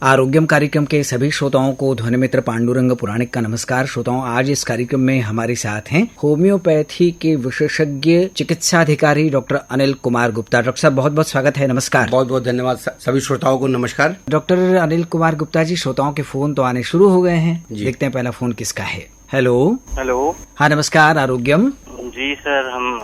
आरोग्यम कार्यक्रम के सभी श्रोताओं को ध्वनि मित्र पांडुरंग पुराणिक का नमस्कार। श्रोताओं, आज इस कार्यक्रम में हमारे साथ हैं होम्योपैथी के विशेषज्ञ चिकित्सा अधिकारी डॉक्टर अनिल कुमार गुप्ता। डॉक्टर साहब, बहुत बहुत स्वागत है। नमस्कार। बहुत बहुत धन्यवाद। सभी श्रोताओं को नमस्कार। डॉक्टर अनिल कुमार गुप्ता जी, श्रोताओं के फोन तो आने शुरू हो गए हैं। देखते हैं पहला फोन किसका है। Hello hello. हाँ, नमस्कार। आरोग्यम जी सर, हम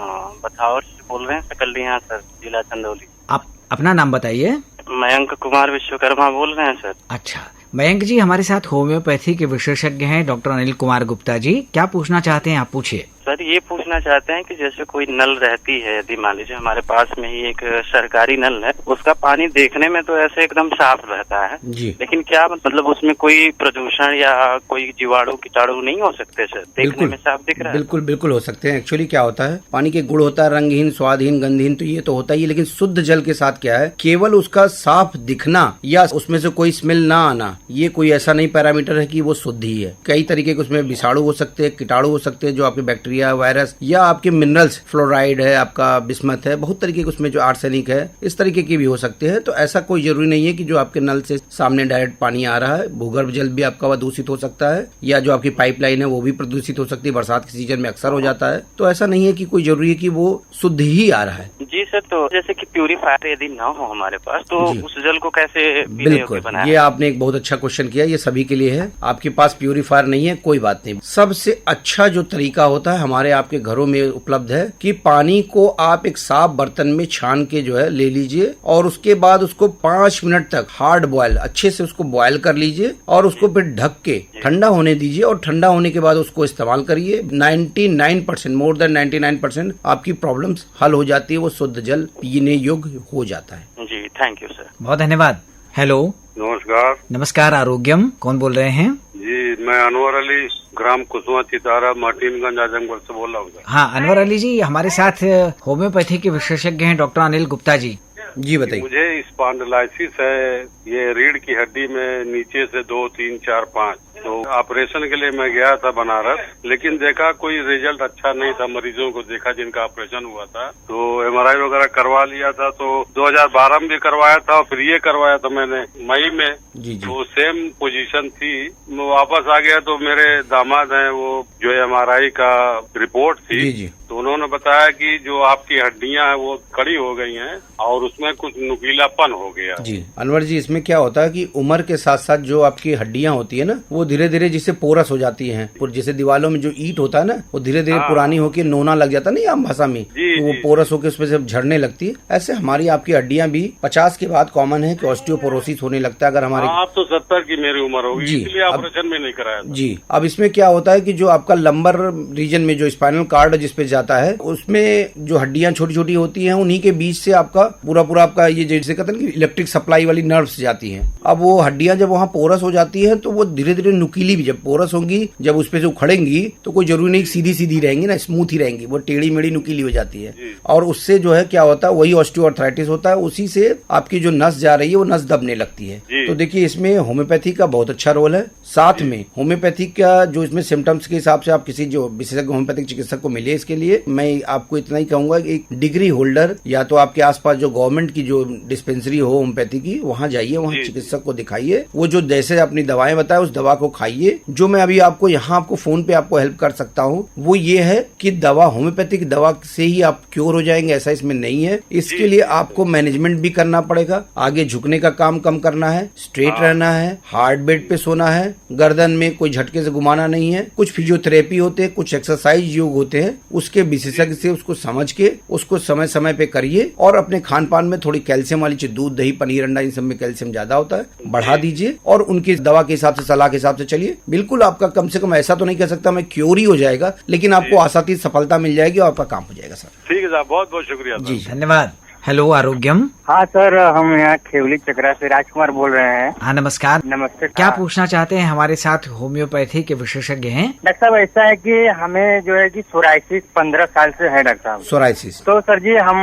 बथावर से बोल रहे हैं, सकलिया सर, जिला चंदौली। आप अपना नाम बताइए। मयंक कुमार विश्वकर्मा बोल रहे हैं सर। अच्छा मयंक जी, हमारे साथ होम्योपैथी के विशेषज्ञ हैं डॉक्टर अनिल कुमार गुप्ता जी। क्या पूछना चाहते हैं, आप पूछिए। सर ये पूछना चाहते हैं कि जैसे कोई नल रहती है, यदि मान लीजिए हमारे पास में ही एक सरकारी नल है, उसका पानी देखने में तो ऐसे एकदम साफ रहता है जी, लेकिन क्या मतलब उसमें कोई प्रदूषण या कोई जीवाणु कीटाणु नहीं हो सकते सर? देखने में साफ दिख रहा है। बिल्कुल बिल्कुल हो सकते हैं। एक्चुअली क्या होता है, पानी के गुण होता है रंगहीन, स्वादहीन, गंधहीन, तो ये तो होता ही है। लेकिन शुद्ध जल के साथ क्या है, केवल उसका साफ दिखना या उसमें से कोई स्मेल ना आना, ये कोई ऐसा नहीं पैरामीटर है कि वो शुद्ध ही है। कई तरीके के उसमें विषाणु हो सकते हैं, कीटाणु हो सकते हैं, जो आपके बैक्टीरिया, वायरस या आपके मिनरल्स, फ्लोराइड है, आपका बिस्मथ है, बहुत तरीके के उसमें जो आर्सेनिक है, इस तरीके के भी हो सकते हैं। तो ऐसा कोई जरूरी नहीं है कि जो आपके नल से सामने डायरेक्ट पानी आ रहा है। भूगर्भ जल भी आपका दूषित हो सकता है, या जो आपकी पाइपलाइन है वो भी प्रदूषित हो सकती है। बरसात के सीजन में अक्सर हो जाता है। तो ऐसा नहीं है कि कोई जरूरी है कि वो शुद्ध ही आ रहा है। जी सर, तो जैसे कि प्यूरीफायर यदि ना हो हमारे पास, तो उस जल को कैसे पीने योग्य बनाया? ये आपने एक बहुत अच्छा क्वेश्चन किया। ये सभी के लिए है। आपके पास प्यूरीफायर नहीं है, कोई बात नहीं। सबसे अच्छा जो तरीका होता है हमारे आपके घरों में उपलब्ध है कि पानी को आप एक साफ बर्तन में छान के जो है ले लीजिए, और उसके बाद उसको 5 मिनट तक हार्ड बॉयल, अच्छे से उसको बॉयल कर लीजिए, और उसको फिर ढक के ठंडा होने दीजिए। और ठंडा होने के बाद उसको इस्तेमाल करिए। 99%, मोर देन 99% आपकी प्रॉब्लम्स हल हो जाती है। वो शुद्ध जल पीने योग्य हो जाता है। जी, थैंक यू सर। बहुत धन्यवाद। हेलो नमस्कार। नमस्कार। आरोग्यम, कौन बोल रहे हैं? जी, मैं अनवर अली, ग्राम कुसुमा चितारा, मार्टिनगंज, आजमगढ़ से बोल रहा हूँ। हाँ, अनवर अली जी, हमारे साथ होम्योपैथी के विशेषज्ञ हैं डॉक्टर अनिल गुप्ता जी। जी बताइए। मुझे स्पॉन्डिलाइसिस है, ये रीढ़ की हड्डी में नीचे से 2, 3, 4, 5। तो ऑपरेशन के लिए मैं गया था बनारस, लेकिन देखा कोई रिजल्ट अच्छा नहीं था। मरीजों को देखा जिनका ऑपरेशन हुआ था, तो एमआरआई वगैरह करवा लिया था। तो 2012 में भी करवाया था, और फिर ये करवाया था मैंने मई में। जी। तो सेम पोजीशन थी। मैं वापस आ गया तो मेरे दामाद हैं, वो जो एमआरआई का रिपोर्ट थी, जी। तो उन्होंने बताया कि जो आपकी हड्डियां हैं वो कड़ी हो गई हैं, और उसमें कुछ नुकीलापन हो गया। जी अनवर जी, इसमें क्या होता है कि उम्र के साथ साथ जो आपकी हड्डियां होती है ना, वो धीरे धीरे जिससे पोरस हो जाती हैं। जैसे दीवालों में जो ईंट होता है ना, वो धीरे धीरे पुरानी होकर नोना लग जाता है ना आम भाषा में, तो वो पोरस होकर उसमें से झड़ने लगती है। ऐसे हमारी आपकी हड्डियां भी 50 के बाद कॉमन है कि ऑस्टियोपोरोसिस होने लगता है। अगर हमारे आप तो 70 की मेरी उम्र होगी, इसलिए ऑपरेशन में नहीं कराया था। जी, अब इसमें क्या होता है कि जो आपका लंबर रीजन में जो स्पाइनल कार्ड जिसपे जाता है, उसमें जो हड्डियां छोटी छोटी होती हैं, उन्हीं के बीच से आपका पूरा आपका ये जैसे कहते हैं कि इलेक्ट्रिक सप्लाई वाली नर्व्स जाती हैं। अब वो हड्डियां जब वहाँ पोरस हो जाती है, तो वो धीरे धीरे नुकीली भी जब पोरस होंगी, जब उस पे से उखड़ेंगी, तो कोई जरूरी नहीं सीधी सीधी रहेंगी ना, स्मूथ ही रहेंगी, वो टेढ़ी मेढ़ी नुकीली हो जाती है। और उससे जो है क्या होता है, वही ऑस्टियोआर्थराइटिस होता है। उसी से आपकी जो नस जा रही है वो नस दबने लगती है। तो देखिए, इसमें होम्योपैथी का बहुत अच्छा रोल है। साथ में होम्योपैथी का जो इसमें सिम्टम्स के हिसाब से आप किसी जो विशेषज्ञ होम्योपैथिक चिकित्सक को मिले, इसके लिए मैं आपको इतना ही कहूंगा कि एक डिग्री होल्डर या तो आपके आसपास जो गवर्नमेंट की जो डिस्पेंसरी हो होम्योपैथी की, वहाँ जाइए, वहाँ चिकित्सक को दिखाइए। वो जो जैसे अपनी दवाएं बताए उस दवा को खाइए। जो मैं अभी आपको यहाँ आपको फोन पे आपको हेल्प कर सकता हूँ वो ये है कि दवा, होम्योपैथिक दवा से ही आप क्योर हो जाएंगे, ऐसा इसमें नहीं है। इसके लिए आपको मैनेजमेंट भी करना पड़ेगा। आगे झुकने का काम कम करना है, स्ट्रेट रहना है, हार्ड बेड पे सोना है, गर्दन में कोई झटके से घुमाना नहीं है। कुछ फिजियोथेरेपी होते हैं, कुछ एक्सरसाइज योग होते हैं, उसके विशेषज्ञ से उसको समझ के उसको समय समय पे करिए। और अपने खान पान में थोड़ी कैल्शियम वाली चीज, दूध, दही, पनीर, अंडा, इन सब में कैल्शियम ज्यादा होता है, बढ़ा दीजिए। और उनकी दवा के हिसाब से, सलाह के हिसाब से चलिए। बिल्कुल आपका कम से कम ऐसा तो नहीं कह सकता मैं क्योर ही हो जाएगा, लेकिन आपको आसानी सफलता मिल जाएगी और आपका काम हो जाएगा सर। ठीक है साहब, बहुत बहुत शुक्रिया जी, धन्यवाद। हेलो आरोग्यम। हाँ सर, हम यहाँ खेवली चकरा से राजकुमार बोल रहे हैं। हाँ, नमस्कार। नमस्ते। क्या पूछना चाहते हैं? हमारे साथ होम्योपैथी के विशेषज्ञ हैं। डॉक्टर साहब, ऐसा है कि हमें जो है कि सोराइसिस 15 साल से है डॉक्टर साहब। सोराइसिस तो सर जी, हम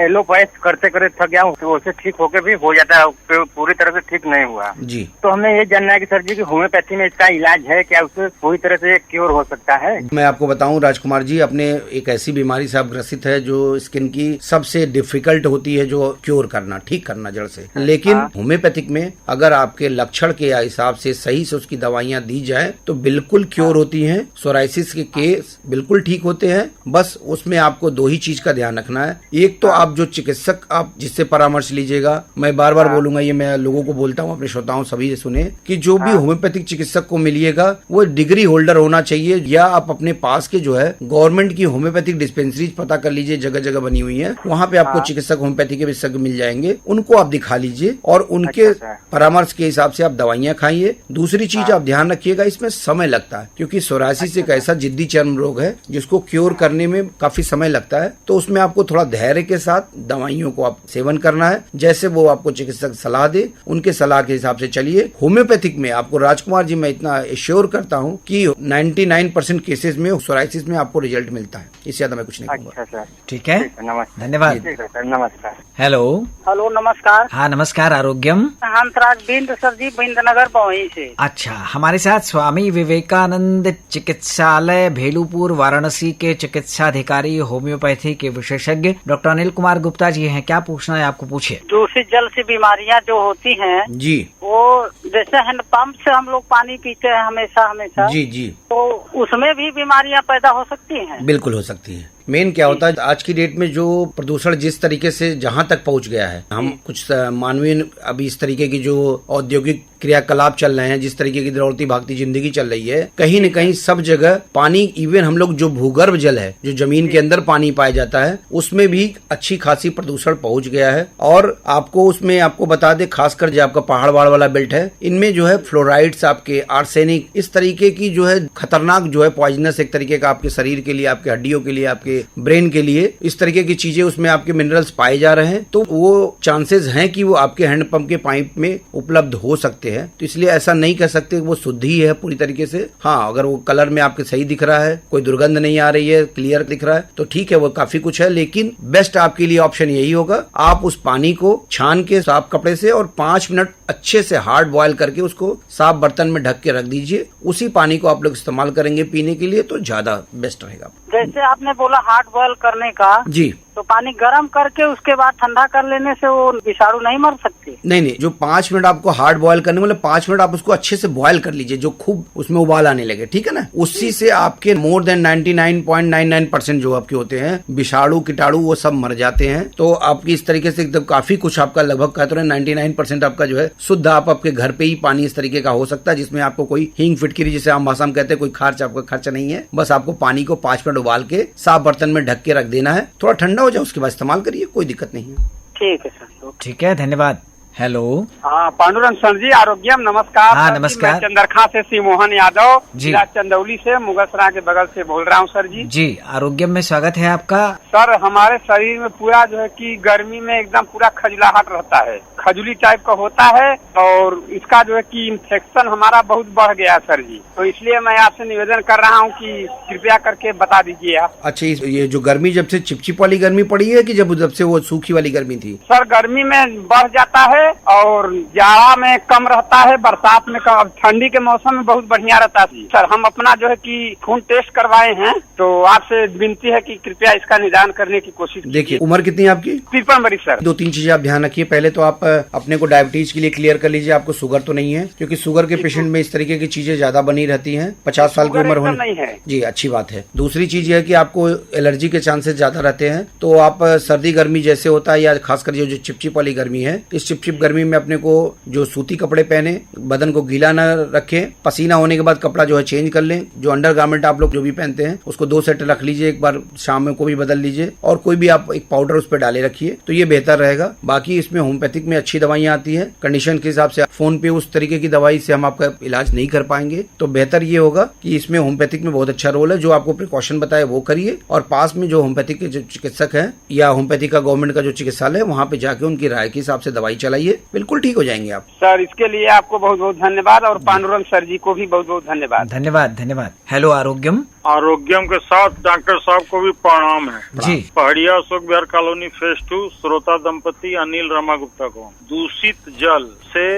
एलोपैथ करते करते थक गया हूँ, तो उससे ठीक होके भी हो जाता है, पूरी तरह से ठीक नहीं हुआ जी। तो हमें ये जानना है कि सर जी, कि होम्योपैथी में इसका इलाज है क्या? उससे पूरी तरह से क्योर हो सकता है? मैं आपको बताऊं राजकुमार जी, अपने एक ऐसी बीमारी से आप ग्रसित है जो स्किन की सबसे डिफिकल्ट होती है, जो क्योर करना, ठीक करना जड़ से। लेकिन होम्योपैथिक में अगर आपके लक्षण के हिसाब से सही से उसकी दवाइयां दी जाए तो बिल्कुल क्योर होती हैं। सोराइसिस के केस बिल्कुल ठीक होते हैं। बस उसमें आपको दो ही चीज का ध्यान रखना है। एक तो आप जो चिकित्सक आप जिससे परामर्श लीजिएगा, मैं बार बार बोलूंगा, ये मैं लोगों को बोलता हूँ, अपने श्रोताओं सभी से सुने कि जो भी होम्योपैथिक चिकित्सक को मिलिएगा वो डिग्री होल्डर होना चाहिए, या आप अपने पास के जो है गवर्नमेंट की होम्योपैथिक डिस्पेंसरीज पता कर लीजिए, जगह जगह बनी हुई है, वहाँ पे आपको चिकित्सक होम्योपैथी के विशेषज्ञ मिल जाएंगे, उनको आप दिखा लीजिए और उनके परामर्श के हिसाब से आप दवाइयाँ खाइए। दूसरी चीज आप ध्यान रखिएगा, इसमें समय लगता है क्योंकि सोराइसिस एक ऐसा जिद्दी चर्म रोग है जिसको क्योर करने में काफी समय लगता है। तो उसमें आपको थोड़ा धैर्य के साथ दवाइयों को आप सेवन करना है, जैसे वो आपको चिकित्सक सलाह दे उनके सलाह के हिसाब से चलिए। होम्योपैथिक में आपको राजकुमार जी मैं इतना एश्योर करता हूँ कि 99% केसेस में सोराइसिस में आपको रिजल्ट मिलता है। इससे ज्यादा मैं कुछ नहीं कहूँगा। अच्छा सर, ठीक है, नमस्कार, धन्यवाद। ठीक है सर, नमस्कार। हेलो, हेलो, नमस्कार। हाँ नमस्कार, आरोग्यम। हंसराज बिंद सर जी, बिंदनगर बवही से। अच्छा, हमारे साथ स्वामी विवेकानंद चिकित्सालय भेलूपुर वाराणसी के चिकित्साधिकारी होम्योपैथी के विशेषज्ञ डॉक्टर अनिल कुमार गुप्ता जी हैं। क्या पूछना है आपको, पूछिए। दूषित जल से बीमारियां जो होती हैं जी, वो जैसे हैंडपंप से हम लोग पानी पीते हैं हमेशा, जी जी, तो उसमें भी बीमारियां पैदा हो सकती हैं। बिल्कुल हो सकती है। मेन क्या होता है, आज की डेट में जो प्रदूषण जिस तरीके से जहां तक पहुंच गया है, हम कुछ मानवीय अभी इस तरीके की जो औद्योगिक क्रियाकलाप चल रहे हैं, जिस तरीके की दौड़ती भागती जिंदगी चल रही है, कहीं न कहीं सब जगह पानी, इवन हम लोग जो भूगर्भ जल है, जो जमीन के अंदर पानी पाया जाता है, उसमें भी अच्छी खासी प्रदूषण पहुंच गया है। और आपको उसमें आपको बता दे, खासकर जो आपका पहाड़ वाला बेल्ट है, इनमें जो है फ्लोराइड्स, आपके आर्सेनिक, इस तरीके की जो है खतरनाक जो है पॉइजनस एक तरीके का आपके शरीर के लिए, आपके हड्डियों के लिए, आपके ब्रेन के लिए, इस तरीके की चीजें उसमें आपके मिनरल्स पाए जा रहे हैं। तो वो चांसेस हैं कि वो आपके हैंडपंप के पाइप में उपलब्ध हो सकते हैं। तो इसलिए ऐसा नहीं कह सकते वो शुद्ध ही है पूरी तरीके से। हाँ, अगर वो कलर में आपके सही दिख रहा है, कोई दुर्गंध नहीं आ रही है, क्लियर दिख रहा है, तो ठीक है, वो काफी कुछ है। लेकिन बेस्ट आपके लिए ऑप्शन यही होगा, आप उस पानी को छान के साफ कपड़े से और 5 मिनट अच्छे से हार्ड बॉयल करके उसको साफ बर्तन में ढक के रख दीजिए। उसी पानी को आप लोग इस्तेमाल करेंगे पीने के लिए, तो ज्यादा बेस्ट रहेगा। जैसे आपने बोला हार्ड बॉयल करने का, जी, तो पानी गर्म करके उसके बाद ठंडा कर लेने से वो विषाणु नहीं मर सकती? नहीं, जो 5 मिनट आपको हार्ड बॉयल करने, मतलब 5 मिनट आप उसको अच्छे से बॉयल कर लीजिए, जो खूब उसमें उबाल आने लगे, ठीक है ना, उसी से आपके मोर देन 99.99% जो आपके होते हैं विषाणु कीटाणु, वो सब मर जाते हैं। तो आपकी इस तरीके से एकदम काफी कुछ आपका लगभग कहते हैं 99% आपका जो है शुद्ध आप आपके घर पे ही पानी इस तरीके का हो सकता है, जिसमें आपको कोई हींग फिटकिरी जिसे हम भाषा में कहते हैं, कोई खर्च आपका खर्चा नहीं है। बस आपको पानी को 5 मिनट उबाल के साफ बर्तन में ढक के रख देना है, थोड़ा ठंडा हो जाए उसके बाद इस्तेमाल करिए, कोई दिक्कत नहीं है। ठीक है सर, ठीक है, धन्यवाद। हेलो, हाँ, पांडुरंग सर जी, आरोग्यम, नमस्कार। हाँ, सर जी, नमस्कार। मैं चंदरखा से श्री मोहन यादव, जी। जिला चंदौली से, मुगलसराय के बगल से बोल रहा हूँ सर जी। जी, आरोग्यम में स्वागत है आपका। सर, हमारे शरीर में पूरा जो है कि गर्मी में एकदम पूरा खजुलाहट रहता है, खजुली टाइप का होता है, और इसका जो है कि इन्फेक्शन हमारा बहुत बढ़ गया सर जी। तो इसलिए मैं आपसे निवेदन कर रहा हूँ कि कृपया करके बता दीजिए आप। अच्छा, ये जो गर्मी जब से चिपचिप वाली गर्मी पड़ी है कि जब से वो सूखी वाली गर्मी थी? सर, गर्मी में बढ़ जाता है और जाड़ा में कम रहता है, बरसात में कम, ठंडी के मौसम में बहुत बढ़िया रहता है सर। हम अपना जो है कि खून टेस्ट करवाए हैं, तो आपसे विनती है कि कृपया इसका निदान करने की कोशिश कीजिए। देखिए, उम्र कितनी है आपकी? 53 बड़ी सर। 2-3 चीजें आप ध्यान रखिए। पहले तो आप अपने को डायबिटीज के लिए क्लियर कर लीजिए, आपको शुगर तो नहीं है, क्योंकि शुगर के पेशेंट में इस तरीके की चीजें ज्यादा बनी रहती हैं। 50 साल की उम्र होने नहीं है जी, अच्छी बात है। दूसरी चीज यह है कि आपको एलर्जी के चांसेस ज्यादा रहते हैं, तो आप सर्दी गर्मी जैसे होता है, या खासकर जो चिपचिप वाली गर्मी है, इस चिपचिप गर्मी में अपने को जो सूती कपड़े पहने, बदन को गीला न रखें, पसीना होने के बाद कपड़ा जो है चेंज कर लें। जो अंडरगारमेंट आप लोग जो भी पहनते हैं उसको 2 सेट रख लीजिए, एक बार शाम में को भी बदल लीजिए, और कोई भी आप एक पाउडर उस पर डाले रखिए, तो ये बेहतर रहेगा। बाकी इसमें होम्योपैथिक में अच्छी दवाइयां आती है, कंडीशन के हिसाब से। फोन पे उस तरीके की दवाई से हम आपका इलाज नहीं कर पाएंगे, तो बेहतर ये होगा कि इसमें होम्योपैथिक में बहुत अच्छा रोल है। जो आपको प्रिकॉशन बताए वो करिए, और पास में जो होम्योपैथिक के जो चिकित्सक है या होम्योपैथिक का गवर्नमेंट का जो चिकित्सालय है, वहाँ पे जाके उनकी राय के हिसाब से दवाई चलाइए, बिल्कुल ठीक हो जाएंगे आप। सर, इसके लिए आपको बहुत बहुत धन्यवाद, और पांडुरंग सर जी को भी बहुत बहुत धन्यवाद। धन्यवाद, धन्यवाद। हेलो, आरोग्यम। आरोग्यम के साथ डॉक्टर साहब को भी प्रणाम है जी। पहाड़िया अशोक विहार कॉलोनी फेज 2, श्रोता दंपति अनिल रमा गुप्ता को। दूषित जल से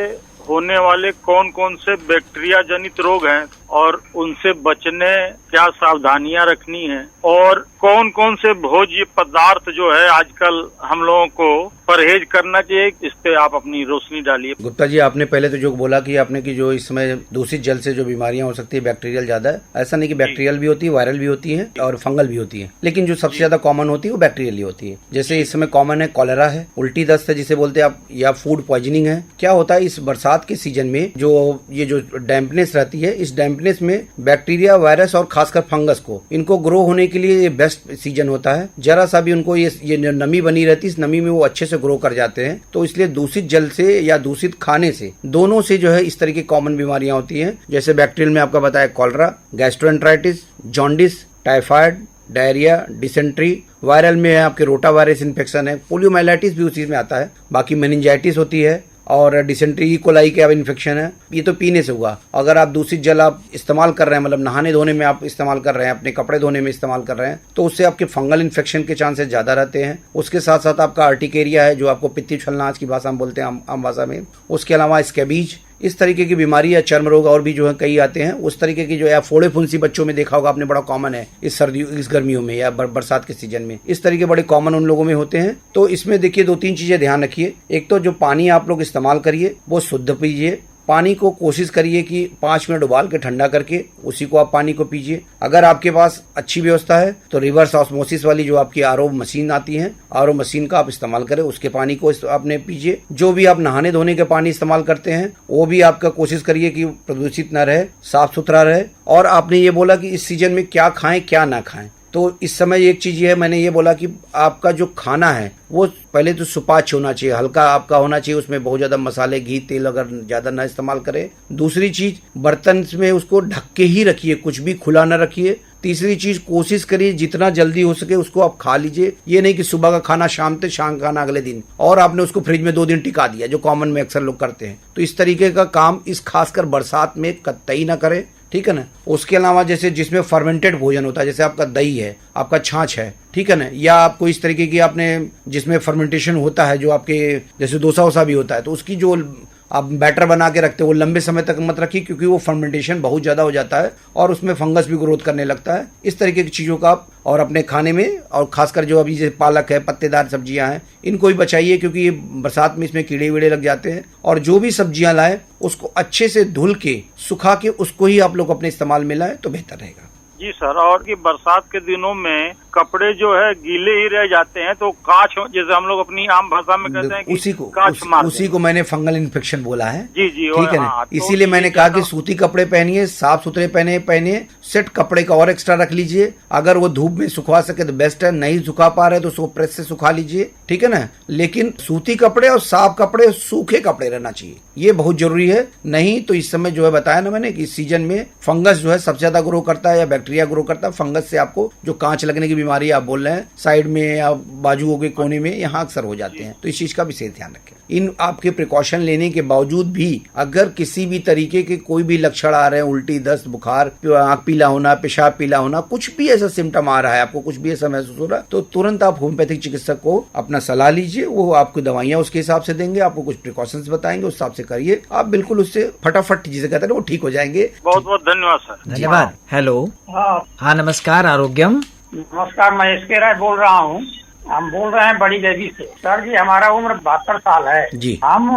होने वाले कौन कौन से बैक्टीरिया जनित रोग हैं और उनसे बचने क्या सावधानियां रखनी है, और कौन कौन से भोज्य पदार्थ जो है आजकल हम लोगों को परहेज करना चाहिए, इस पे आप अपनी रोशनी डालिए। गुप्ता जी, आपने पहले तो जो बोला कि आपने कि जो इस समय दूषित जल से जो बीमारियां हो सकती है बैक्टीरियल ज्यादा है। ऐसा नहीं कि बैक्टीरियल भी होती है, वायरल भी होती है और फंगल भी होती है, लेकिन जो सबसे ज्यादा कॉमन होती है वो बैक्टीरियल ही होती है। जैसे इस समय कॉमन है कॉलेरा है, उल्टी दस्त है जिसे बोलते हैं आप, या फूड पॉइजनिंग है। क्या होता है इस बरसात के सीजन में जो ये जो डैम्पनेस रहती है, इस डैम्पनेस में बैक्टीरिया, वायरस और खासकर फंगस को इनको ग्रो होने के लिए ये बेस्ट सीजन होता है। जरा सा भी उनको ये नमी बनी रहती है, इस नमी में वो अच्छे से ग्रो कर जाते हैं। तो इसलिए दूषित जल से या दूषित खाने से, दोनों से जो है इस तरह की कॉमन बीमारियां होती हैं। जैसे बैक्टीरियल में आपका बताया cholera, gastroenteritis, jaundice, typhoid, diarrhoea, dysentery. Viral में है आपके रोटा वायरस इन्फेक्शन है, पोलियोमाइलाइटिस भी उसी में आता है। बाकी मेनिंजाइटिस होती है और डिसेंट्री, ई कोलाई के इन्फेक्शन है। ये तो पीने से हुआ। अगर आप दूषित जल आप इस्तेमाल कर रहे हैं, मतलब नहाने धोने में आप इस्तेमाल कर रहे हैं, अपने कपड़े धोने में इस्तेमाल कर रहे हैं, तो उससे आपके फंगल इन्फेक्शन के चांसेस ज्यादा रहते हैं। उसके साथ साथ आपका अर्टिकेरिया है जो आपको पित्ती उछलना आज की भाषा में बोलते हैं, आम भाषा में। उसके अलावा स्कैबीज, इस तरीके की बीमारी या चर्म रोग और भी जो है कई आते हैं। उस तरीके की जो है फोड़े फुंसी बच्चों में देखा होगा आपने, बड़ा कॉमन है इस सर्दियों, इस गर्मियों में या बरसात के सीजन में। इस तरीके बड़े कॉमन उन लोगों में होते हैं। तो इसमें देखिए 2-3 चीजें ध्यान रखिए। एक तो जो पानी आप लोग इस्तेमाल करिए वो शुद्ध पीजिए। पानी को कोशिश करिए कि 5 मिनट उबाल के ठंडा करके उसी को आप पानी को पीजिए। अगर आपके पास अच्छी व्यवस्था है तो रिवर्स ऑस्मोसिस वाली जो आपकी आरओ मशीन आती है, आरओ मशीन का आप इस्तेमाल करें, उसके पानी को आपने पीजिए। जो भी आप नहाने धोने के पानी इस्तेमाल करते हैं वो भी आपका कोशिश करिए कि प्रदूषित न रहे, साफ सुथरा रहे। और आपने ये बोला कि इस सीजन में क्या खाएं क्या ना खाएं, तो इस समय एक चीज ये है, मैंने ये बोला कि आपका जो खाना है वो पहले तो सुपाच्य होना चाहिए, हल्का आपका होना चाहिए। उसमें बहुत ज्यादा मसाले, घी, तेल अगर ज्यादा ना इस्तेमाल करें। दूसरी चीज, बर्तन में उसको ढक के ही रखिए, कुछ भी खुला ना रखिए। तीसरी चीज, कोशिश करिए जितना जल्दी हो सके उसको आप खा लीजिए। ये नहीं कि सुबह का खाना शाम तक, शाम का खाना अगले दिन, और आपने उसको फ्रिज में 2 दिन टिका दिया, जो कॉमन में अक्सर लोग करते हैं। तो इस तरीके का काम इस खासकर बरसात में कतई ना करें, ठीक है ना। उसके अलावा जैसे जिसमें फर्मेंटेड भोजन होता है, जैसे आपका दही है, आपका छाछ है, ठीक है ना, या आपको इस तरीके की आपने जिसमें फर्मेंटेशन होता है, जो आपके जैसे डोसा वोसा भी होता है, तो उसकी जो आप बैटर बना के रखते हो वो लंबे समय तक मत रखिए, क्योंकि वो फर्मेंटेशन बहुत ज्यादा हो जाता है और उसमें फंगस भी ग्रोथ करने लगता है। इस तरीके की चीजों का आप और अपने खाने में, और खासकर जो अभी जैसे पालक है, पत्तेदार सब्जियां हैं, इनको भी बचाइए, क्योंकि ये बरसात में इसमें कीड़े वीड़े लग जाते हैं। और जो भी सब्जियां लाए उसको अच्छे से धुल के, सुखा के, उसको ही आप लोग अपने इस्तेमाल में लाए तो बेहतर रहेगा। जी सर, और कि बरसात के दिनों में कपड़े जो है गीले ही रह जाते हैं, तो कांच, जैसे हम लोग अपनी आम भाषा में कहते हैं कि उसी को मैंने फंगल इन्फेक्शन बोला है। जी, ठीक है ना। इसीलिए मैंने कहा कि सूती कपड़े पहनिए, साफ सुथरे पहनिए। सेट कपड़े का और एक्स्ट्रा रख लीजिए। अगर वो धूप में सुखा सके तो बेस्ट है, नहीं सुखा पा रहे तो उसको प्रेस से सुखा लीजिए, ठीक है ना। लेकिन सूती कपड़े और साफ कपड़े, सूखे कपड़े रहना चाहिए, ये बहुत जरूरी है। नहीं तो इस समय जो है बताया ना मैंने कि इस सीजन में फंगस जो है सबसे ज्यादा ग्रो करता है, या बैक्टीरिया ग्रो करता है। फंगस से आपको जो कांच लगने की बीमारी आप बोल रहे हैं, साइड में या बाजुओं के कोने में, यहाँ अक्सर हो जाते हैं। तो इस चीज का विशेष ध्यान रखें। इन आपके प्रिकॉशन लेने के बावजूद भी अगर किसी भी तरीके के कोई भी लक्षण आ रहे हैं, उल्टी, दस्त, बुखार, आंख पीला होना, पेशाब पीला होना, कुछ भी ऐसा सिम्टम आ रहा है, आपको कुछ भी ऐसा महसूस हो रहा है, तो तुरंत आप होम्योपैथिक चिकित्सक को अपना सलाह लीजिए। वो आपको दवाइयां उसके हिसाब से देंगे, आपको कुछ प्रिकॉशंस बताएंगे, उस हिसाब से करिए। आप बिल्कुल उससे फटाफट जिसे कहते हैं वो ठीक हो जाएंगे। बहुत बहुत धन्यवाद सर। धन्यवाद। हेलो, हाँ नमस्कार, आरोग्यम। नमस्कार, मैं इसके राय बोल रहा हूँ। हम बोल रहे हैं बड़ी देवी से। सर जी, हमारा उम्र 72 साल है जी। हम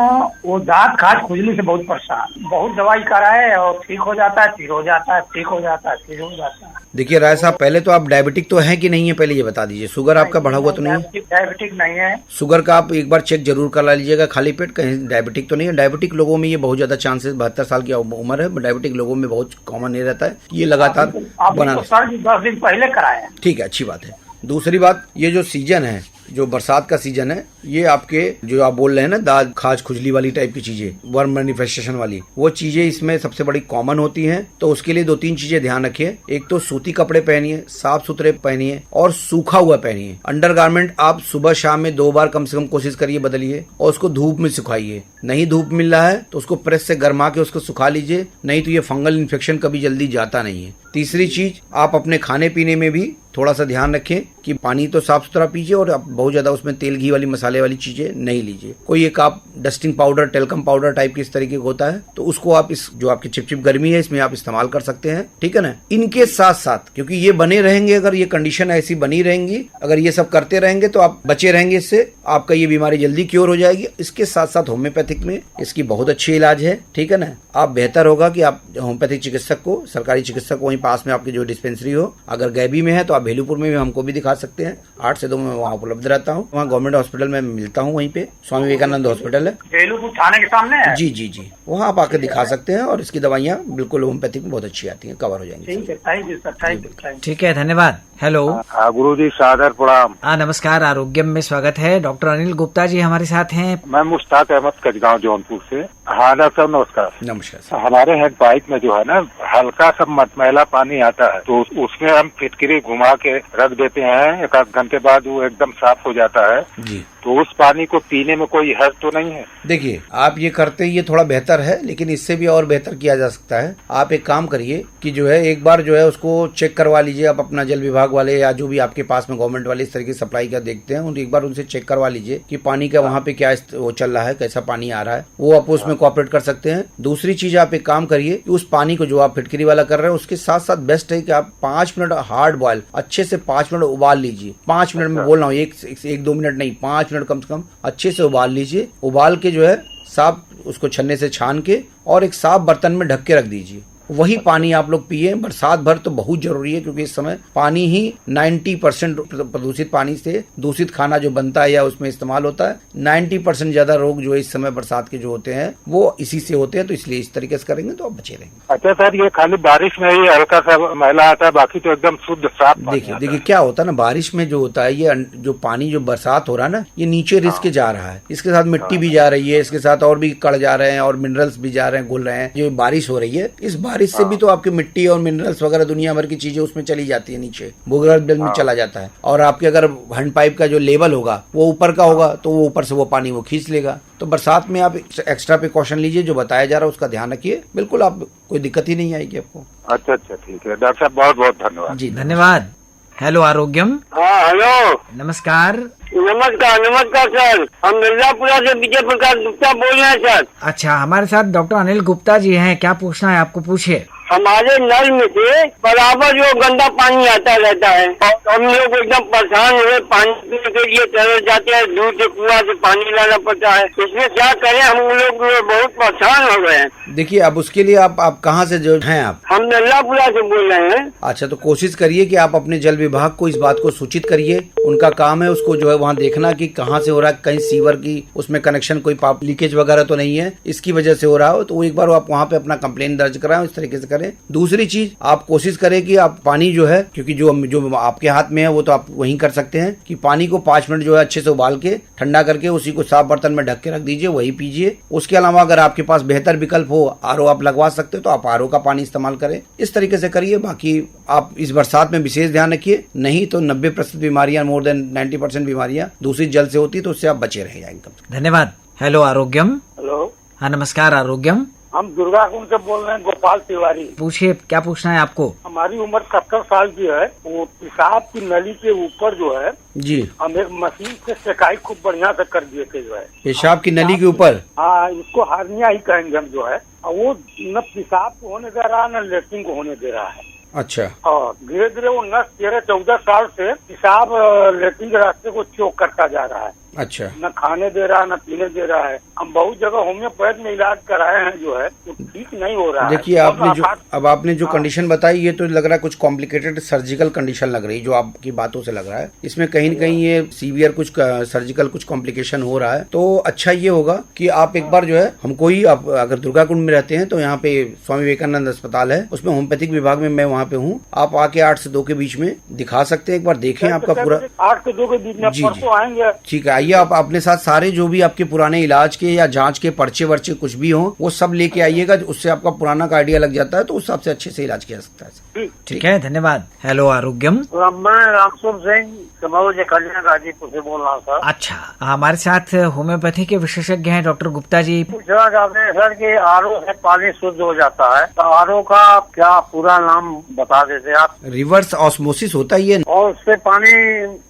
वो दांत खाज खुजली से बहुत परेशान, बहुत दवाई कराए और ठीक हो जाता है, फिर हो जाता है, ठीक हो जाता है, फिर हो जाता है। देखिए राय साहब, पहले तो आप डायबिटिक तो है कि नहीं है, पहले ये बता दीजिए। शुगर आपका बढ़ा हुआ तो नहीं है? डायबिटिक नहीं है। शुगर का आप एक बार चेक जरूर करा लीजिएगा खाली पेट, कहीं डायबिटिक तो नहीं है। डायबिटिक लोगों में ये बहुत ज्यादा चांसेस, 72 साल की उम्र है, डायबिटिक लोगों में बहुत कॉमन नहीं रहता है। ये लगातार बना, सर जी 10 दिन पहले कराया। ठीक है, अच्छी बात है। दूसरी बात, ये जो सीजन है, जो बरसात का सीजन है, ये आपके जो आप बोल रहे हैं ना, दाद, खाज, खुजली वाली टाइप की चीजें, वर्म मैनिफेस्टेशन वाली, वो चीजें इसमें सबसे बड़ी कॉमन होती हैं। तो उसके लिए 2-3 चीजें ध्यान रखिए। एक तो सूती कपड़े पहनिए, साफ सुथरे पहनिए और सूखा हुआ पहनिए। अंडरगारमेंट आप सुबह शाम में 2 बार कम से कम कोशिश करिए बदलिए, और उसको धूप में सुखाइए। नहीं धूप मिल रहा है तो उसको प्रेस से गर्मा के उसको सुखा लीजिए, नहीं तो ये फंगल इन्फेक्शन कभी जल्दी जाता नहीं है। तीसरी चीज, आप अपने खाने पीने में भी थोड़ा सा ध्यान रखें कि पानी तो साफ सुथरा पीजिए और आप बहुत ज्यादा उसमें तेल घी वाली मसाले वाली चीजें नहीं लीजिए। कोई एक आप dusting powder, talcum powder type की इस तरीके का होता है, तो उसको आप इस जो आपकी चिपचिप गर्मी है इसमें आप इस्तेमाल कर सकते हैं, ठीक है ना। इनके साथ साथ क्योंकि ये बने रहेंगे, अगर ये कंडीशन ऐसी बनी रहेंगी, अगर ये सब करते रहेंगे तो आप बचे रहेंगे इससे, आपका ये बीमारी जल्दी क्योर हो जाएगी। इसके साथ साथ होम्योपैथिक में इसकी बहुत अच्छी इलाज है, ठीक है ना। आप बेहतर होगा कि आप होम्योपैथिक चिकित्सक को, सरकारी चिकित्सक को वहीं पास में आपकी जो डिस्पेंसरी हो, अगर गैबी में है तो आप भेलूपुर में भी हमको भी दिखा सकते हैं। 8 से 2 में वहाँ उपलब्ध रहता हूँ। वहाँ गवर्नमेंट हॉस्पिटल में मिलता हूँ, वहीं पे स्वामी विवेकानंद हॉस्पिटल है, भेलूपुर थाने के सामने है। जी जी जी, वहाँ आप आकर दिखा सकते हैं और इसकी दवाइयाँ बिल्कुल होम्योपैथिक में बहुत अच्छी आती हैं, कवर हो जाएंगी। ठीक है, thank you sir, thank you. ठीक है, धन्यवाद। हेलो। गुरु जी सादर प्रणाम। नमस्कार, आरोग्यम में स्वागत है। डॉक्टर अनिल गुप्ता जी हमारे साथ हैं। मैं मुश्ताक अहमद कचगांव जौनपुर से। हाँ डॉक्टर साहब नमस्कार। नमस्कार सर। हमारे हैंड पाइप में जो है ना हल्का सा मटमैला पानी आता है, तो उसमें हम फिटकरी घुमा के रख देते हैं, एक आध घंटे बाद वो एकदम साफ हो जाता है जी। तो उस पानी को पीने में कोई हर्ज तो नहीं है? देखिए, आप ये करते ये थोड़ा बेहतर है, लेकिन इससे भी और बेहतर किया जा सकता है। आप एक काम करिए कि जो है एक बार जो है उसको चेक करवा लीजिए। आप अपना जल विभाग वाले या जो भी आपके पास में गवर्नमेंट वाले इस तरीके सप्लाई का देखते हैं, एक बार उनसे चेक करवा लीजिए कि पानी का वहाँ पे क्या वो चल रहा है, कैसा पानी आ रहा है, वो आप उसमें कोऑपरेट कर सकते हैं। दूसरी चीज, आप एक काम करिए कि उस पानी को जो आप फिटकरी वाला कर रहे हैं उसके साथ साथ बेस्ट है कि आप 5 मिनट हार्ड बॉयल अच्छे से 5 मिनट उबाल लीजिए। 5 मिनट में बोल रहा हूँ, एक 2 मिनट नहीं, 5 मिनट कम से कम अच्छे से उबाल लीजिए। उबाल के जो है साफ उसको छन्ने से छान के और एक साफ बर्तन में ढक के रख दीजिए। वही पानी आप लोग पिए। बरसात भर तो बहुत जरूरी है, क्योंकि इस समय पानी ही 90% प्रदूषित पानी से दूषित खाना जो बनता है या उसमें इस्तेमाल होता है। 90% ज्यादा रोग जो इस समय बरसात के जो होते हैं वो इसी से होते हैं, तो इसलिए इस तरीके से करेंगे तो आप बचे रहेंगे। अच्छा सर, ये खाली बारिश में ही हल्का सा मैला आता है, बाकी तो एकदम शुद्ध साफ पानी आता है। देखिए क्या होता है ना, बारिश में जो होता है, ये जो पानी जो बरसात हो रहा है ना, ये नीचे रिस के जा रहा है, इसके साथ मिट्टी भी जा रही है, इसके साथ और भी कण जा रहे हैं और मिनरल्स भी जा रहे हैं, घुल रहे हैं। जो बारिश हो रही है, इस बारिश से भी तो आपकी मिट्टी और मिनरल्स वगैरह दुनिया भर की चीजें उसमें चली जाती है, नीचे भूगर्भ जल में चला जाता है। और आपके अगर हैंड पाइप का जो लेवल होगा वो ऊपर का होगा, तो वो ऊपर से वो पानी वो खींच लेगा। तो बरसात में आप एक्स्ट्रा प्रिकॉशन लीजिए, जो बताया जा रहा है उसका ध्यान रखिए, बिल्कुल आप कोई दिक्कत ही नहीं आएगी आपको। अच्छा ठीक है डॉक्टर साहब, बहुत बहुत धन्यवाद जी, धन्यवाद। हेलो आरोग्यम। हाँ हेलो, नमस्कार। नमस्कार सर, हम मिर्जापुरा से विजय प्रकाश गुप्ता बोल रहे हैं सर। अच्छा, हमारे साथ डॉक्टर अनिल गुप्ता जी हैं, क्या पूछना है आपको, पूछिए। हमारे नल में से बराबर जो गंदा पानी आता रहता है और हम लोग एकदम परेशान हुए, पानी पीने के लिए तरस जाते हैं, दूर से कुआं से पानी लाना पड़ता है। इसमें क्या करें, हम लोग बहुत परेशान हो गए हैं। देखिए, अब उसके लिए आप कहाँ से जो हैं आप? हम मिर्जापुरा से बोल रहे हैं। अच्छा, तो कोशिश करिए कि आप अपने जल विभाग को इस बात को सूचित करिए। उनका काम है उसको जो है वहाँ देखना कि कहाँ से हो रहा है, कहीं सीवर की उसमें कनेक्शन कोई पाइप लीकेज वगैरह तो नहीं है, इसकी वजह से हो रहा हो, तो वो एक बार आप वहाँ पे अपना कंप्लेन दर्ज कराएं, इस तरीके से करें। दूसरी चीज, आप कोशिश करें कि आप पानी जो है, क्योंकि जो आपके हाथ में है वो तो आप वहीं कर सकते हैं, कि पानी को 5 मिनट जो है अच्छे से उबाल के ठंडा करके उसी को साफ बर्तन में ढक के रख दीजिए, वही पीजिए। उसके अलावा अगर आपके पास बेहतर विकल्प हो, आरओ आप लगवा सकते हो, तो आप आरओ का पानी इस्तेमाल करें। इस तरीके से करिए। बाकी आप इस बरसात में विशेष ध्यान रखिए, नहीं तो 90% बीमारियां, मोर देन 90% बीमारियां दूषित जल से होती, तो उससे आप बचे रह जाएंगे। धन्यवाद। हेलो आरोग्यम। हेलो, हाँ नमस्कार आरोग्यम। हम दुर्गा कुंड से बोल रहे हैं, गोपाल तिवारी। पूछिए, क्या पूछना है आपको। हमारी उम्र 70 साल की है। वो पेशाब की नली के ऊपर जो है जी, हम एक मशीन से सेकाई खूब बढ़िया से कर दिए थे जो है पेशाब की नली के ऊपर। हाँ, इसको हार्निया ही कहेंगे हम जो है। और वो न पेशाब को होने दे रहा है, न लेट्रिन को होने दे रहा है। अच्छा। और धीरे धीरे वो नस 13-14 साल से पेशाब लेट्रिन के रास्ते को चोक करता जा रहा है। अच्छा। न खाने दे रहा है, न पीने दे रहा है। हम बहुत जगह होम्योपैथ में इलाज कराए हैं जो है, तो ठीक नहीं हो रहा है। देखिए, आपने जो कंडीशन बताई, ये तो लग रहा है कुछ कॉम्प्लिकेटेड सर्जिकल कंडीशन लग रही है, जो आपकी बातों से लग रहा है। इसमें कहीं न कहीं ये सीवियर कुछ सर्जिकल कुछ कॉम्प्लिकेशन हो रहा है। तो अच्छा ये होगा कि आप एक बार जो है हमको ही, आप अगर दुर्गा कुंड में रहते हैं तो यहाँ पे स्वामी विवेकानंद अस्पताल है, उसमें होम्योपैथिक विभाग में मैं वहाँ पे हूँ। आप आके 8 से 2 के बीच में दिखा सकते हैं, एक बार देखें आपका पूरा। 8 से 2 के बीच में परसों आएंगे। ठीक है, आइए आप अपने साथ सारे जो भी आपके पुराने इलाज के या जांच के पर्चे वर्चे कुछ भी हो वो सब लेके आइएगा, उससे आपका पुराना का आइडिया लग जाता है तो उस हिसाब से अच्छे से इलाज किया जा सकता है। ठीक है, धन्यवाद। हेलो आरोग्यम। मैं रामसुर सिंह कलिया गाजीपुर से बोल रहा हूँ सर। अच्छा, हमारे साथ होम्योपैथी के विशेषज्ञ हैं डॉक्टर गुप्ता जी। पूछना चाहते हैं सर कि आरओ से पानी शुद्ध हो जाता है, तो आरओ का क्या पूरा नाम बता देते आप? रिवर्स ऑस्मोसिस होता ही है और उससे पानी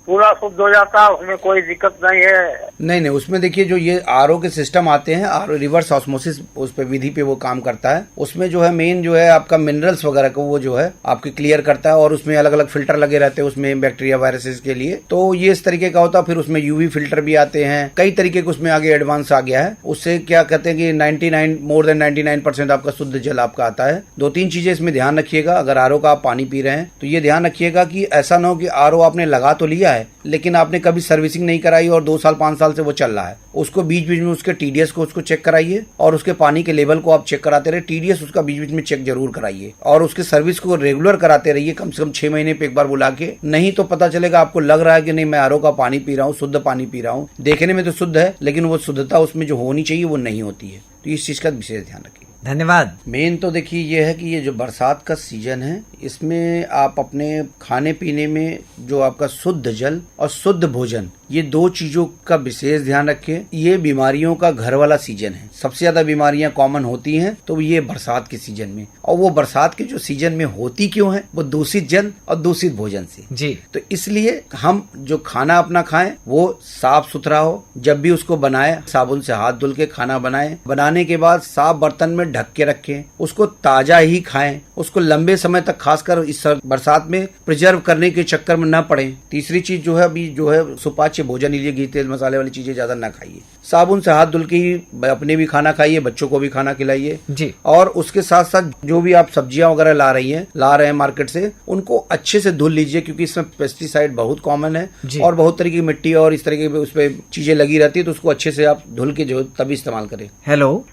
पूरा शुद्ध हो जाता है, उसमें कोई दिक्कत नहीं है? नहीं, उसमें देखिए जो ये आरओ के सिस्टम आते हैं, आरओ रिवर्स ऑस्मोसिस उस पे विधि पे वो काम करता है। उसमें जो है मेन जो है आपका मिनरल्स वगैरह को वो जो है आपके क्लियर करता है और उसमें अलग अलग फिल्टर लगे रहते हैं उसमें बैक्टीरिया वायरसेस के लिए, तो ये इस तरीके का होता है। फिर उसमें यूवी फिल्टर भी आते हैं, कई तरीके के उसमें आगे एडवांस आ गया है। उससे क्या कहते हैं कि मोर देन 99% आपका शुद्ध जल आपका आता है। 2-3 चीजें इसमें ध्यान रखिएगा। अगर आरओ का आप पानी पी रहे हैं तो ये ध्यान रखिएगा कि ऐसा ना हो कि आरओ आपने लगा तो लिया है लेकिन आपने कभी सर्विसिंग नहीं कराई और 2 साल 5 साल से वो चल रहा है। उसको बीच बीच में उसके टीडीएस को उसको चेक कराइए और उसके पानी के लेवल को आप चेक कराते रहे। टीडीएस उसका बीच बीच में चेक जरूर कराइए और उसके सर्विस को रेगुलर कराते रहिए, कम से कम 6 महीने पे एक बार बुला के। नहीं तो पता चलेगा आपको लग रहा है कि नहीं मैं आरओ का पानी पी रहा हूँ, शुद्ध पानी पी रहा हूँ, देखने में तो शुद्ध है लेकिन वो शुद्धता उसमें जो होनी चाहिए वो नहीं होती है। तो इस चीज का विशेष ध्यान रखिए। धन्यवाद। मेन तो देखिए ये है कि ये जो बरसात का सीजन है इसमें आप अपने खाने पीने में जो आपका शुद्ध जल और शुद्ध भोजन, ये 2 चीजों का विशेष ध्यान रखें। ये बीमारियों का घर वाला सीजन है, सबसे ज्यादा बीमारियां कॉमन होती हैं तो ये बरसात के सीजन में। और वो बरसात के जो सीजन में होती क्यों है, वो दूषित जल और दूषित भोजन से जी। तो इसलिए हम जो खाना अपना खाएं वो साफ सुथरा हो, जब भी उसको बनाए साबुन से हाथ धुल के खाना बनाएं, बनाने के बाद साफ बर्तन में ढक के रखें, उसको ताजा ही खाएं, उसको लंबे समय तक खासकर इस बरसात में प्रिजर्व करने के चक्कर में न पड़े। तीसरी चीज जो है अभी जो है सुपाच्य भोजन लीजिए, घी तेल मसाले वाली चीजें ज्यादा ना खाइए, साबुन से हाथ धुल के ही अपने भी खाना खाइए, बच्चों को भी खाना खिलाइए जी। और उसके साथ साथ जो भी आप सब्जियां वगैरह ला रहे हैं मार्केट से, उनको अच्छे से धुल लीजिए क्योंकि इसमें पेस्टिसाइड बहुत कॉमन है और बहुत तरह की मिट्टी और इस तरह की उस पर चीजें लगी रहती है, तो उसको अच्छे से आप धुल के जो तभी इस्तेमाल करें। हेलो।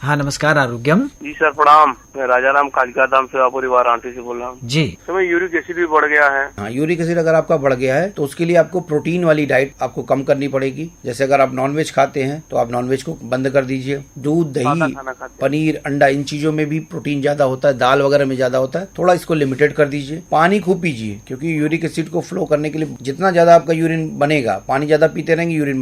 हाँ, नमस्कार आरोग्यम जी सर, प्रणाम। मैं राजा राम कालिका धाम सेवा परिवार आंटी से बोल रहा हूँ जी। समय यूरिक एसिड भी बढ़ गया है। हाँ, यूरिक एसिड अगर आपका बढ़ गया है तो उसके लिए आपको प्रोटीन वाली डाइट आपको कम करनी पड़ेगी। जैसे अगर आप नॉनवेज खाते हैं तो आप नॉनवेज को बंद कर दीजिए। दूध, दही, पनीर, अंडा, इन चीजों में भी प्रोटीन ज्यादा होता है, दाल वगैरह में ज्यादा होता है, थोड़ा इसको लिमिटेड कर दीजिए। पानी खूब पीजिए क्योंकि यूरिक एसिड को फ्लो करने के लिए जितना ज्यादा आपका यूरिन बनेगा, पानी ज्यादा पीते रहेंगे यूरिन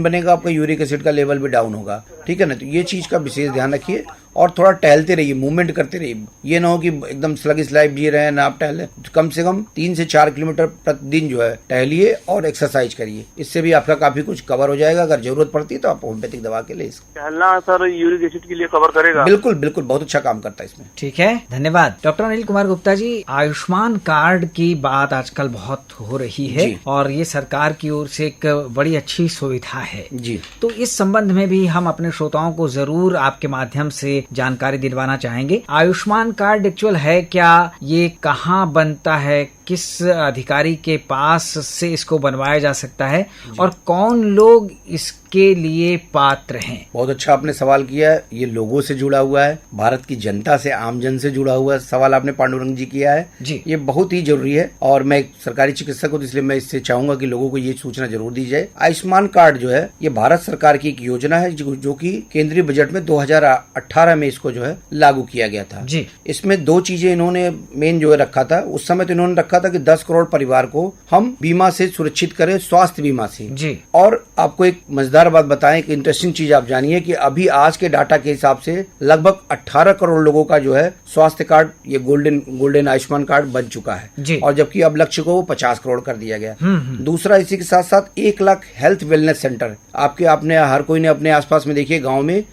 बनेगा, आपका यूरिक एसिड का लेवल भी डाउन होगा। ठीक है ना, तो ये चीज का विशेष ध्यान रखिए और थोड़ा टहलते रहिए, मूवमेंट करते रहिए। ये ना हो कि एकदम स्लगिश लाइफ जी रहे हैं ना आप टहले, कम से कम 3 से 4 किलोमीटर प्रतिदिन जो है टहलिए और एक्सरसाइज करिए। इससे भी आपका काफी कुछ कवर हो जाएगा। अगर जरूरत पड़ती है तो आप होम्योपैथिक दवा के लिए टहलना सर यूरिक एसिड के लिए कवर करेगा? बिल्कुल बिल्कुल, बहुत अच्छा काम करता है इसमें। ठीक है, धन्यवाद। डॉक्टर अनिल कुमार गुप्ता जी, आयुष्मान कार्ड की बात आजकल बहुत हो रही है और ये सरकार की ओर से एक बड़ी अच्छी सुविधा है जी। तो इस संबंध में भी हम अपने श्रोताओं को जरूर आपके माध्यम से जानकारी दिलवाना चाहेंगे। आयुष्मान कार्ड एक्चुअल है क्या, ये कहाँ बनता है, किस अधिकारी के पास से इसको बनवाया जा सकता है और कौन लोग इसके लिए पात्र हैं? बहुत अच्छा आपने सवाल किया है। ये लोगों से जुड़ा हुआ है, भारत की जनता से, आम जन से जुड़ा हुआ सवाल आपने पांडुरंग जी किया है जी। ये बहुत ही जरूरी है और मैं एक सरकारी चिकित्सक हूँ इसलिए मैं इससे चाहूंगा कि लोगों को ये सूचना जरूर दी जाए। आयुष्मान कार्ड जो है ये भारत सरकार की एक योजना है जो कि केंद्रीय बजट में 2018 में इसको जो है लागू किया गया था जी। इसमें 2 चीजें इन्होंने मेन जो है रखा था। उस समय तो इन्होंने रखा था कि 10 करोड़ परिवार को हम बीमा से सुरक्षित करें, स्वास्थ्य बीमा से जी। और आपको एक मजेदार बात बताएं, एक इंटरेस्टिंग चीज आप जानिए कि अभी आज के डाटा के हिसाब से लगभग 18 करोड़ लोगों का जो है स्वास्थ्य कार्ड, ये गोल्डन आयुष्मान कार्ड बन चुका है जी। और जबकि अब लक्ष्य को 50 करोड़ कर दिया गया। दूसरा, इसी के साथ साथ 1 लाख हेल्थ वेलनेस सेंटर आपने हर कोई ने अपने आसपास में देखिए गाँव में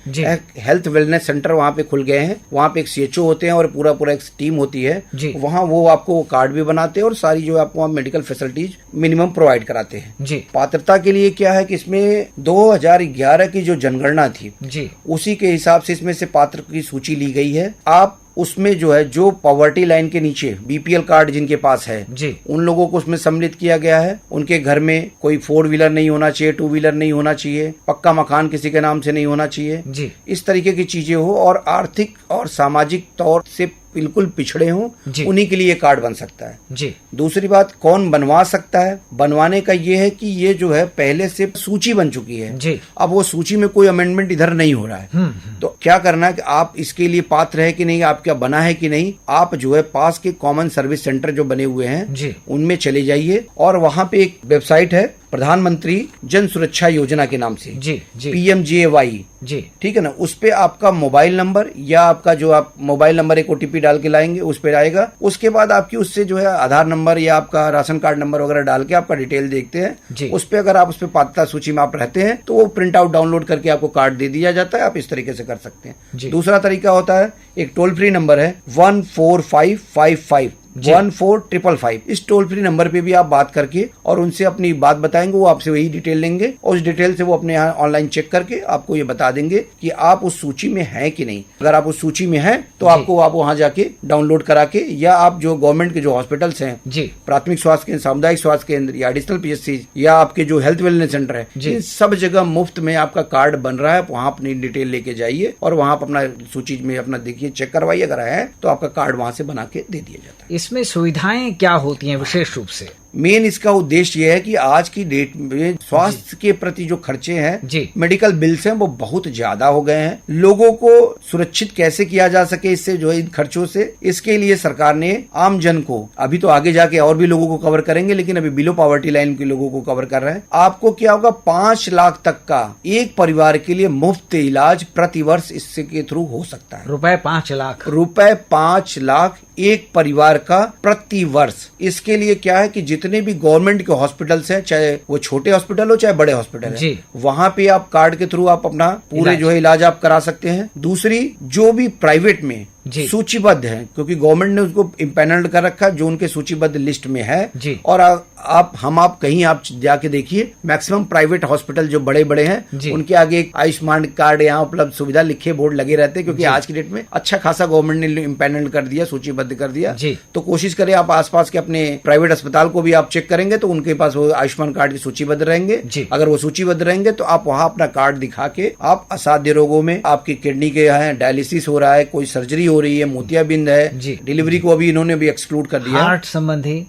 हेल्थ वेलनेस सेंटर वहाँ पे खुल गए हैं। वहाँ पे एक CHO होते हैं और पूरा एक टीम होती है वहाँ, वो आपको कार्ड भी बनाते हैं और सारी जो आपको मेडिकल फैसिलिटीज मिनिमम प्रोवाइड कराते हैं जी। पात्रता के लिए क्या है कि इसमें 2011 की जो जनगणना थी जी, उसी के हिसाब से इसमें से पात्र की सूची ली गई है। आप उसमें जो है जो पॉवर्टी लाइन के नीचे BPL कार्ड जिनके पास है जी, उन लोगों को उसमें सम्मिलित किया गया है। उनके घर में कोई 4 व्हीलर नहीं होना चाहिए, 2 व्हीलर नहीं होना चाहिए, पक्का मकान किसी के नाम से नहीं होना चाहिए जी। इस तरीके की चीजें हो और आर्थिक और सामाजिक तौर से बिल्कुल पिछड़े हों, जी। उन्हीं के लिए ये कार्ड बन सकता है। जी दूसरी बात, कौन बनवा सकता है? बनवाने का ये है कि ये जो है पहले से सूची बन चुकी है जी। अब वो सूची में कोई अमेंडमेंट इधर नहीं हो रहा है। तो क्या करना है कि आप इसके लिए पात्र है कि नहीं, आप क्या बना है कि नहीं, आप जो है पास के कॉमन सर्विस सेंटर जो बने हुए हैं जी। उनमें चले जाइए और वहां पे एक वेबसाइट है प्रधानमंत्री जन सुरक्षा योजना के नाम से, जी जी PMJAY, जी ठीक है ना। उस पे आपका मोबाइल नंबर या आपका जो आप मोबाइल नंबर एक OTP डाल के लाएंगे उस पे आएगा। उसके बाद आपकी उससे जो है आधार नंबर या आपका राशन कार्ड नंबर वगैरह डाल के आपका डिटेल देखते जी। हैं। उस पे अगर आप उस पे पात्रता सूची में आप रहते हैं तो वो प्रिंट आउट डाउनलोड करके आपको कार्ड दे दिया जाता है। आप इस तरीके से कर सकते जी। हैं। दूसरा तरीका होता है, एक टोल फ्री नंबर है 14555 14555। इस टोल फ्री नंबर पे भी आप बात करके और उनसे अपनी बात बताएंगे, वो आपसे वही डिटेल लेंगे और उस डिटेल से वो अपने यहाँ ऑनलाइन चेक करके आपको ये बता देंगे कि आप उस सूची में हैं कि नहीं। अगर आप उस सूची में हैं तो आपको आप वहाँ जाके डाउनलोड करा के, या आप जो गवर्नमेंट के जो हॉस्पिटल्स हैं, जी प्राथमिक स्वास्थ्य केंद्र, सामुदायिक स्वास्थ्य केंद्र या एडिशनल PSC या आपके जो हेल्थ वेलनेस सेंटर है, इन सब जगह मुफ्त में आपका कार्ड बन रहा है। वहाँ अपनी डिटेल लेके जाइए और वहाँ अपना सूची में अपना देखिए, चेक करवाइए। अगर है तो आपका कार्ड वहाँ से बना के दे दिया जाता है। इसमें सुविधाएं क्या होती हैं विशेष रूप से? मेन इसका उद्देश्य यह है कि आज की डेट में स्वास्थ्य के प्रति जो खर्चे हैं, जी। मेडिकल बिल्स हैं, वो बहुत ज्यादा हो गए हैं। लोगों को सुरक्षित कैसे किया जा सके इससे जो है इन खर्चों से, इसके लिए सरकार ने आम जन को, अभी तो आगे जाके और भी लोगों को कवर करेंगे, लेकिन अभी बिलो पॉवर्टी लाइन के लोगों को कवर कर रहे हैं। आपको क्या होगा, 5 लाख तक का एक परिवार के लिए मुफ्त इलाज प्रतिवर्ष इससे के थ्रू हो सकता है। रुपए 5 लाख? रुपए 5 लाख एक परिवार का प्रति वर्ष। इसके लिए क्या है कि जितने भी गवर्नमेंट के हॉस्पिटल्स हैं, चाहे वो छोटे हॉस्पिटल हो चाहे बड़े हॉस्पिटल जी। है, वहां पे आप कार्ड के थ्रू आप अपना पूरे जो है इलाज आप करा सकते हैं। दूसरी, जो भी प्राइवेट में जी। सूचीबद्ध है, क्योंकि गवर्नमेंट ने उसको इम्पैनल्ड कर रखा है, जो उनके सूचीबद्ध लिस्ट में है जी। और आप कहीं आप जाके देखिए, मैक्सिमम प्राइवेट हॉस्पिटल जो बड़े बड़े हैं उनके आगे एक आयुष्मान कार्ड यहाँ उपलब्ध सुविधा लिखे बोर्ड लगे रहते हैं, क्योंकि आज की डेट में अच्छा खासा गवर्नमेंट ने इम्पैनल्ड कर दिया, सूचीबद्ध कर दिया। तो कोशिश करें आप आसपास के अपने प्राइवेट अस्पताल को भी आप चेक करेंगे तो उनके पास वो आयुष्मान कार्ड की सूचीबद्ध रहेंगे। अगर वो सूचीबद्ध रहेंगे तो आप वहाँ अपना कार्ड दिखा के आप असाध्य रोगों में, आपकी किडनी के हैं डायलिसिस हो रहा है, कोई सर्जरी हो रही है, मोतियाबिंद है, डिलीवरी को अभी इन्होंने भी एक्सक्लूड कर दिया,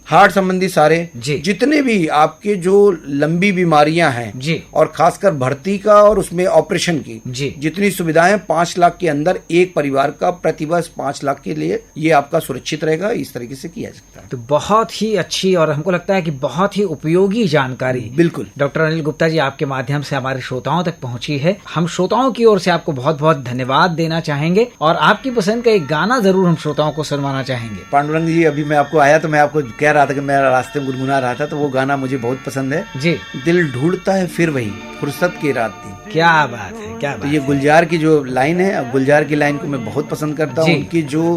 हार्ट संबंधी सारे जितने भी आपके जो लंबी बीमारियां हैं और खासकर भर्ती का और उसमें ऑपरेशन की जितनी सुविधाएं, 5 लाख के अंदर एक परिवार का प्रतिवर्ष 5 लाख के लिए ये आपका सुरक्षित रहेगा। इस तरीके से किया जाता है। तो बहुत ही अच्छी और हमको लगता है कि बहुत ही उपयोगी जानकारी बिल्कुल डॉक्टर अनिल गुप्ता जी आपके माध्यम से हमारे श्रोताओं तक पहुंची है। हम श्रोताओं की ओर से आपको बहुत बहुत धन्यवाद देना चाहेंगे और आपकी पसंद का एक गाना जरूर हम श्रोताओं को सुनवाना चाहेंगे। पांडुरंग जी, अभी मैं आपको आया तो मैं आपको कह रहा था कि मैं रास्ते में गुनगुना रहा था, तो वो गाना मुझे बहुत पसंद है जी। दिल ढूंढता है फिर वही फुर्सत की रात दिन। क्या बात है, क्या बात। तो ये गुलजार की जो लाइन है, गुलजार की लाइन को मैं बहुत पसंद करता हूँ।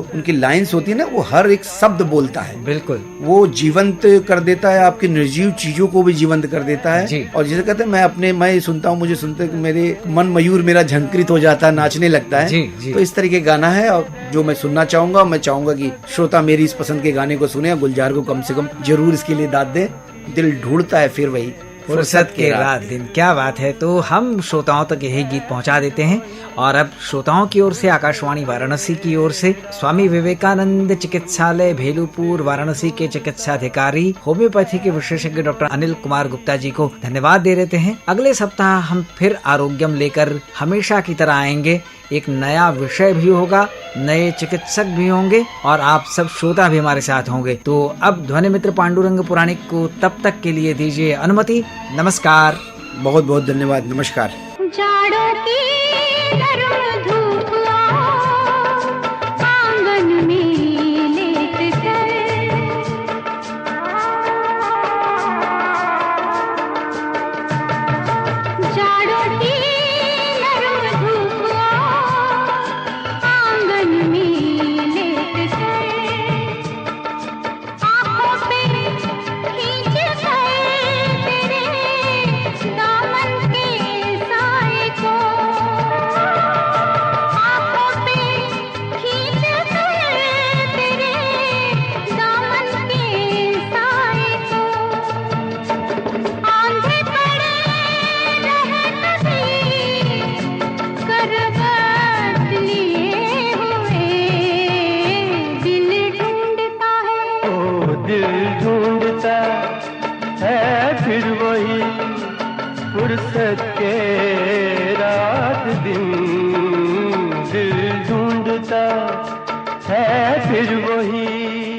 उनकी लाइन्स होती है ना, वो हर एक शब्द बोलता है, बिल्कुल वो जीवंत कर देता है, आपकी निर्जीव चीजों को भी जीवंत कर देता है। और जैसे कहते हैं, मैं सुनता हूँ, मुझे सुनते मेरे मन मयूर मेरा झंकृत हो जाता है, नाचने लगता है। तो इस तरीके गाना है और जो मैं सुनना चाहूंगा, मैं चाहूंगा कि श्रोता मेरी इस पसंद के गाने को सुने, गुलजार को कम से कम जरूर इसके लिए दाद दे। दिल ढूंढता है फिर वही फुर्सत के रात दिन। क्या बात है। तो हम श्रोताओं तक यही गीत पहुंचा देते हैं और अब श्रोताओं की ओर से, आकाशवाणी वाराणसी की ओर से, स्वामी विवेकानंद चिकित्सालय भेलूपुर वाराणसी के चिकित्साधिकारी होम्योपैथी के विशेषज्ञ डॉक्टर अनिल कुमार गुप्ता जी को धन्यवाद दे देते हैं। अगले सप्ताह हम फिर आरोग्यम लेकर हमेशा की तरह आएंगे। एक नया विषय भी होगा, नए चिकित्सक भी होंगे और आप सब श्रोता भी हमारे साथ होंगे। तो अब ध्वनि मित्र पांडुरंग पुराणिक को तब तक के लिए दीजिए अनुमति। नमस्कार, बहुत बहुत धन्यवाद। नमस्कार। जाड़ों की गर्म धूप आंगन में लेट कर, जाड़ों की गर्म धूप आंगन में लेट कर, आंखों पे खींच कर तेरे दामन के साए को फुर्सत के रात दिन दिल ढूंढता है फिर वही